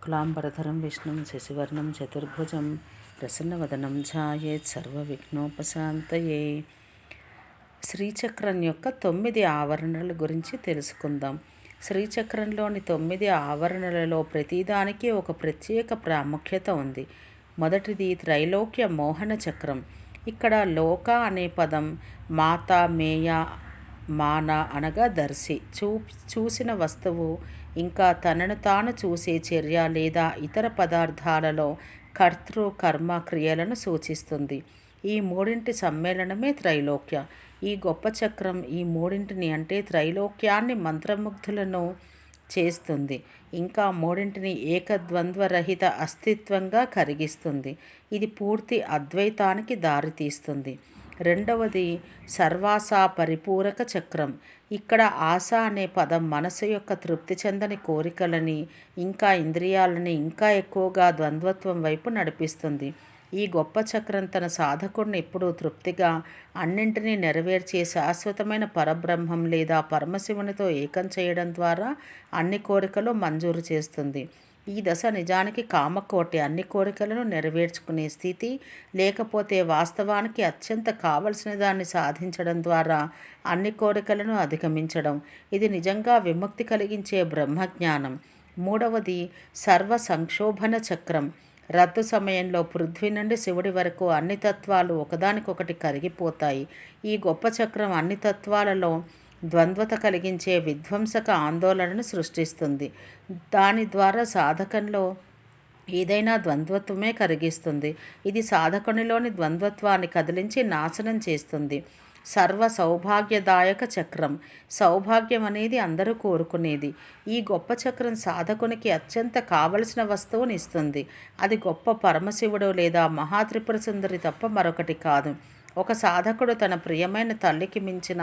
శుక్లాంబరధరం విష్ణుం శశివర్ణం చతుర్భుజం ప్రసన్నవదనం ఛాయేత్ సర్వవిఘ్నోపశాంతయే. శ్రీచక్రం యొక్క 9 ఆవరణల గురించి తెలుసుకుందాం. శ్రీచక్రంలోని 9 ఆవరణలలో ప్రతిదానికి ఒక ప్రత్యేక ప్రాముఖ్యత ఉంది. మొదటిది త్రైలోక్య మోహన చక్రం. ఇక్కడ లోక అనే పదం మాత, మేయ, మాన అనగా దర్శి, చూసిన వస్తువు, ఇంకా తనను తాను చూసే చర్య లేదా ఇతర పదార్థాలలో కర్తృ కర్మ క్రియలను సూచిస్తుంది. ఈ మూడింటి సమ్మేళనమే త్రైలోక్య. ఈ గొప్ప చక్రం ఈ మూడింటిని అంటే త్రైలోక్యాన్ని మంత్రముగ్ధులను చేస్తుంది. ఇంకా మూడింటిని ఏకద్వంద్వరహిత అస్తిత్వంగా కరిగిస్తుంది. ఇది పూర్తి అద్వైతానికి దారితీస్తుంది. రెండవది సర్వాసా పరిపూరక చక్రం. ఇక్కడ ఆశ అనే పదం మనసు యొక్క తృప్తి చెందని కోరికలని, ఇంకా ఇంద్రియాలని ఇంకా ఎక్కువగా ద్వంద్వత్వం వైపు నడిపిస్తుంది. ఈ గొప్ప చక్రం తన సాధకుడిని ఎప్పుడూ తృప్తిగా అన్నింటినీ నెరవేర్చే శాశ్వతమైన పరబ్రహ్మం లేదా పరమశివునితో ఏకం చేయడం ద్వారా అన్ని కోరికలు మంజూరు చేస్తుంది. ఈ దశ నిజానికి కామకోటి, అన్ని కోరికలను నెరవేర్చుకునే స్థితి, లేకపోతే వాస్తవానికి అత్యంత కావలసిన దాన్ని సాధించడం ద్వారా అన్ని కోరికలను అధిగమించడం. ఇది నిజంగా విముక్తి కలిగించే బ్రహ్మజ్ఞానం. మూడవది సర్వ సంక్షోభన చక్రం. రద్దు సమయంలో పృథ్వీ నుండి శివుడి వరకు అన్ని తత్వాలు ఒకదానికొకటి కరిగిపోతాయి. ఈ గొప్ప చక్రం అన్ని తత్వాలలో ద్వంద్వత కలిగించే విధ్వంసక ఆందోళనను సృష్టిస్తుంది. దాని ద్వారా సాధకంలో ఏదైనా ద్వంద్వత్వమే కరిగిస్తుంది. ఇది సాధకునిలోని ద్వంద్వత్వాన్ని కదిలించి నాశనం చేస్తుంది. సర్వ సౌభాగ్యదాయక చక్రం. సౌభాగ్యం అనేది అందరూ కోరుకునేది. ఈ గొప్ప చక్రం సాధకునికి అత్యంత కావలసిన వస్తువుని ఇస్తుంది. అది గొప్ప పరమశివుడు లేదా మహాత్రిపుర సుందరి తప్ప మరొకటి కాదు. ఒక సాధకుడు తన ప్రియమైన తల్లికి మించిన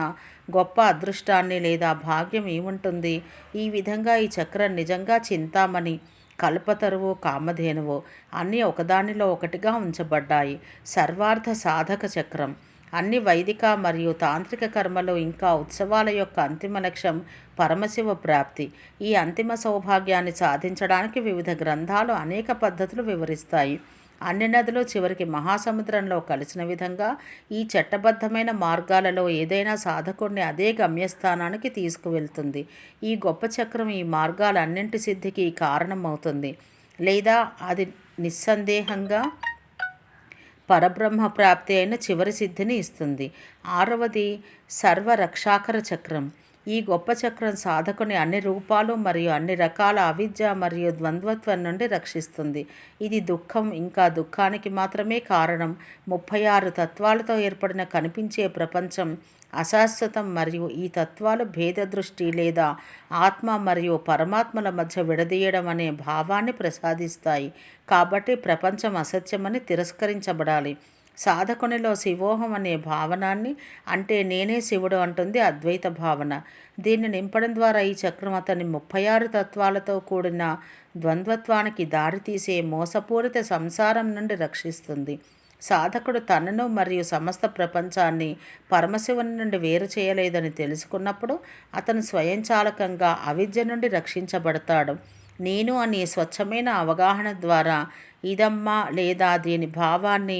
గొప్ప అదృష్టాన్ని లేదా భాగ్యం ఏముంటుంది? ఈ విధంగా ఈ చక్రం నిజంగా చింతామణి, కల్పతరువు, కామధేనువు అన్నీ ఒకదానిలో ఒకటిగా ఉంచబడ్డాయి. సర్వార్థ సాధక చక్రం. అన్ని వైదిక మరియు తాంత్రిక కర్మలు ఇంకా ఉత్సవాల యొక్క అంతిమ లక్ష్యం పరమశివ ప్రాప్తి. ఈ అంతిమ సౌభాగ్యాన్ని సాధించడానికి వివిధ గ్రంథాలు అనేక పద్ధతులు వివరిస్తాయి. అన్ని నదులు చివరికి మహాసముద్రంలో కలిసిన విధంగా ఈ చట్టబద్ధమైన మార్గాలలో ఏదైనా సాధకుడిని అదే గమ్యస్థానానికి తీసుకువెళ్తుంది. ఈ గొప్ప చక్రం ఈ మార్గాలన్నింటి సిద్ధికి కారణమవుతుంది, లేదా అది నిస్సందేహంగా పరబ్రహ్మ ప్రాప్తి అయిన చివరి సిద్ధిని ఇస్తుంది. ఆరవది సర్వరక్షాకర చక్రం. ఈ గొప్ప చక్రం సాధకుని అన్ని రూపాలు మరియు అన్ని రకాల అవిద్య మరియు ద్వంద్వత్వం నుండి రక్షిస్తుంది. ఇది దుఃఖం ఇంకా దుఃఖానికి మాత్రమే కారణం. 36 తత్వాలతో ఏర్పడిన కనిపించే ప్రపంచం అశాశ్వతం మరియు ఈ తత్వాలు భేద దృష్టి లేదా ఆత్మ మరియు పరమాత్మల మధ్య విడదీయడం అనే భావాన్ని ప్రసాదిస్తాయి. కాబట్టి ప్రపంచం అసత్యమని తిరస్కరించబడాలి. సాధకునిలో శివోహం అనే భావనాన్ని, అంటే నేనే శివుడు అంటుంది అద్వైత భావన. దీన్ని నింపడం ద్వారా ఈ చక్రం అతన్ని 36 తత్వాలతో కూడిన ద్వంద్వత్వానికి దారితీసే మోసపూరిత సంసారం నుండి రక్షిస్తుంది. సాధకుడు తనను మరియు సమస్త ప్రపంచాన్ని పరమశివుని నుండి వేరు చేయలేదని తెలుసుకున్నప్పుడు అతను స్వయంచాలకంగా అవిద్య నుండి రక్షించబడతాడు. నేను అనే స్వచ్ఛమైన అవగాహన ద్వారా ఇదమ్మా లేదా దీని భావాన్ని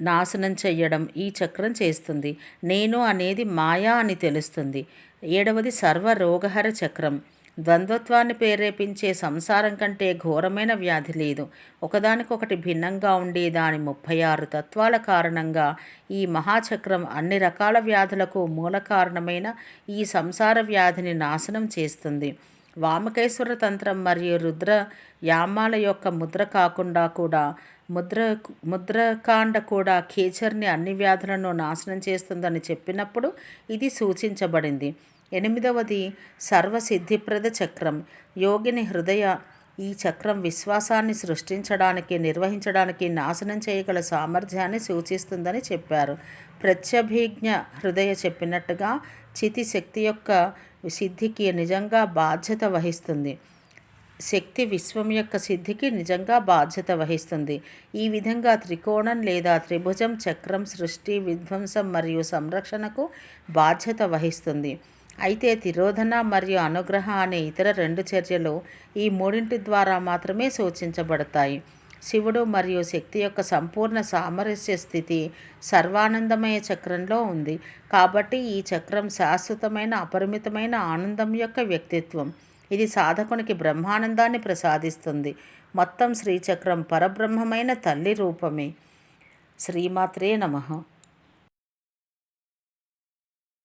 నాశనం చెయ్యడం ఈ చక్రం చేస్తుంది. నేను అనేది మాయా అని తెలుస్తుంది. ఏడవది సర్వరోగహర చక్రం. ద్వంద్వత్వాన్ని ప్రేరేపించే సంసారం కంటే ఘోరమైన వ్యాధి లేదు. ఒకదానికొకటి భిన్నంగా ఉండే దాని 36 తత్వాల కారణంగా ఈ మహాచక్రం అన్ని రకాల వ్యాధులకు మూల కారణమైన ఈ సంసార వ్యాధిని నాశనం చేస్తుంది. వామకేశ్వర తంత్రం మరియు రుద్ర యామాల యొక్క ముద్రకాండ కూడా ఖేచర్ని అన్ని వ్యాధులను నాశనం చేస్తుందని చెప్పినప్పుడు ఇది సూచించబడింది. 8వది సర్వసిద్ధిప్రద చక్రం. యోగిని హృదయ ఈ చక్రం విశ్వాసాన్ని సృష్టించడానికి, నిర్వహించడానికి, నాశనం చేయగల సామర్థ్యాన్ని సూచిస్తుందని చెప్పారు. ప్రత్యభిజ్ఞ హృదయ చెప్పినట్టుగా చితి శక్తి యొక్క సిద్ధికి నిజంగా బాధ్యత వహిస్తుంది. శక్తి విశ్వం యొక్క సిద్ధికి నిజంగా బాధ్యత వహిస్తుంది. ఈ విధంగా త్రికోణం లేదా త్రిభుజం చక్రం సృష్టి, విధ్వంసం మరియు సంరక్షణకు బాధ్యత వహిస్తుంది. అయితే తిరోధన మరియు అనుగ్రహ అనే ఇతర రెండు చర్యలు ఈ మూడింటి ద్వారా మాత్రమే సూచించబడతాయి. శివుడు మరియు శక్తి యొక్క సంపూర్ణ సామరస్య స్థితి సర్వానందమయ చక్రంలో ఉంది. కాబట్టి ఈ చక్రం శాశ్వతమైన అపరిమితమైన ఆనందం యొక్క వ్యక్తిత్వం. ఇది సాధకునికి బ్రహ్మానందాన్ని ప్రసాదిస్తుంది. మొత్తం శ్రీచక్రం పరబ్రహ్మమైన తల్లి రూపమే. శ్రీమాత్రే నమః.